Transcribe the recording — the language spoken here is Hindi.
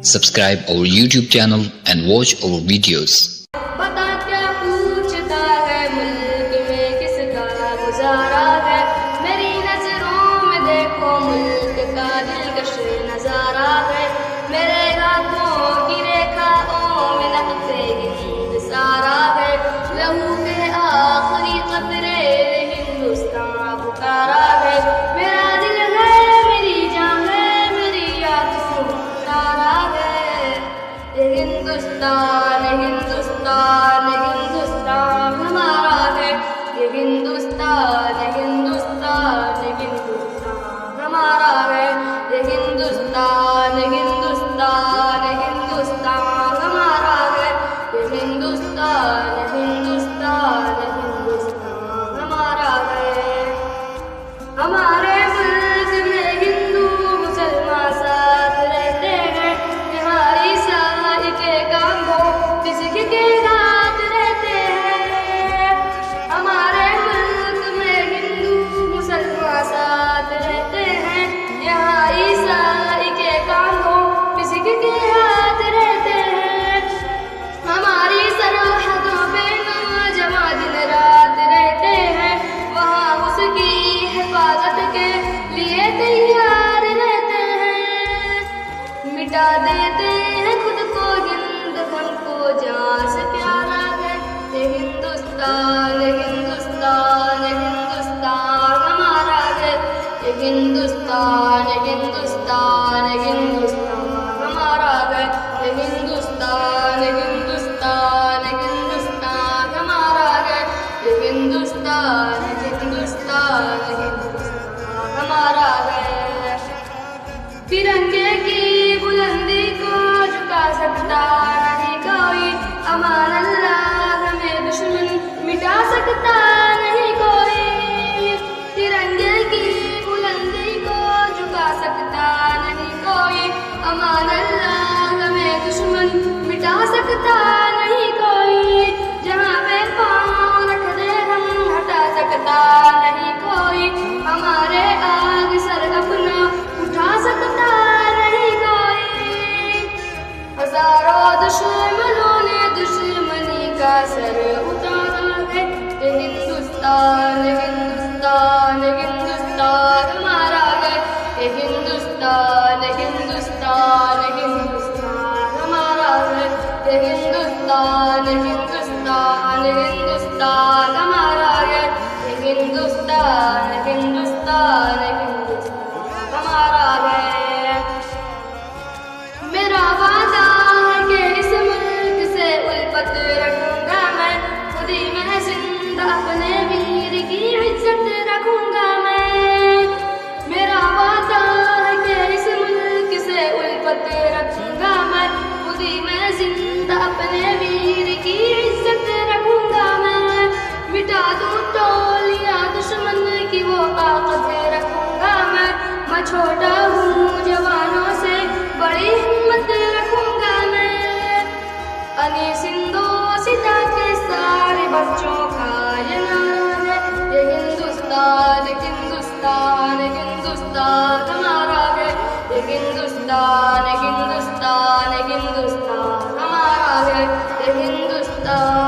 Subscribe our YouTube channel and watch our videos. बता क्या पूछता है मुल्क में किसका गुजारा है, मेरी नजरों में देखो मुल्क का दिलकश नजारा है, मेरे हाथों की रेखाओं में नक्शे हिंद सारा है, लहू के आखिरी कतरे हिंदुस्तान पुकारा है, मेरा दिल है मेरी जान है मेरी याद सुनारा है, ये हिंदुस्तान हिंदुस्तान हिंदुस्तान हमारा है, ये हिंदुस्तान हिंदुस्तान हिंदुस्तान हमारा है, ये हिंदुस्तान हिंदुस्तान हिंदुस्तान हमारा है, ये हिंदुस्तान हिंदुस्तान हिंदुस्तान हमारा है। हमारे मुल्क में हिंदू मुसलमान साथ रहते हैं, यहाँ ईसाई के गांवों सिख के साथ रहते हैं। हमारे मुल्क में हिंदू मुसलमान साथ रहते हैं, यहाँ ईसाई के गांवों सिख के साथ रहते हैं। हमारी सरहदों पे नौजवान दिन रात रहते हैं, वहाँ उसकी हिफाजत के लिए तैयार रहते हैं। मिटा देते हैं खुद को हिंद हमको जान से प्यारा है, ये हिंदुस्तान हिंदुस्तान हिंदुस्तान हमारा है, ये हिंदुस्तान हिंदुस्तान हिंदुस्तान हमारा है, ये हिंदुस्तान हिंदुस्तान हिंदुस्तान हमारा है, ये हिंदुस्तान हिंदुस्तान हिंदुस्तान हमारा है। तिरंगे की बुलंदी को झुका सकता नहीं कोई, अमान अल्लाह हमें दुश्मन मिटा सकता नहीं कोई। तिरंगे की बुलंदी को झुका सकता नहीं कोई, अमान अल्लाह हमें दुश्मन मिटा सकता नहीं कोई। जहाँ पे पाँव रख दे हम हटा सकता नहीं कोई, हमारे आग सर अपना उठा सकता नहीं कोई। हजारों दुश्मनों ने दुश्मनी का सर उतारा है, ये हिंदुस्तान हिंदुस्तान हिंदुस्तान हमारा है, ये हिंदुस्तान हिंदुस्तान हिंदुस्तान हमारा है, ये हिंदुस्तान हिंदुस्तान हिंदुस्तान हमारा है, ये हिंदुस्तान हिंदुस्तान हिंदुस्तान हमारा है। मेरा वादा है कि इस मुल्क से उल्फत रखूंगा मैं, खुद ही मैं जिंदा अपने वीर की इज्जत रखूंगा मैं। मेरा वादा है कि इस मुल्क से उल्फत रखूंगा मैं, खुद ही मैं जिंदा अपने वीर की इज्जत रखूंगा मैं। मिटा दूं टोलियां दुश्मन की वो ताकत रखूंगा मैं छोटा हूँ जवानों से बड़ी हिम्मत रखूंगा मैं। अनीस हिंदोसिता के सारे बच्चों का ये नारा है, ये हिंदुस्तान हिंदुस्तान हिंदुस्तान हमारा है, ये हिंदुस्तान हिंदुस्तान हिंदुस्तान हमारा है, ये हिंदुस्तान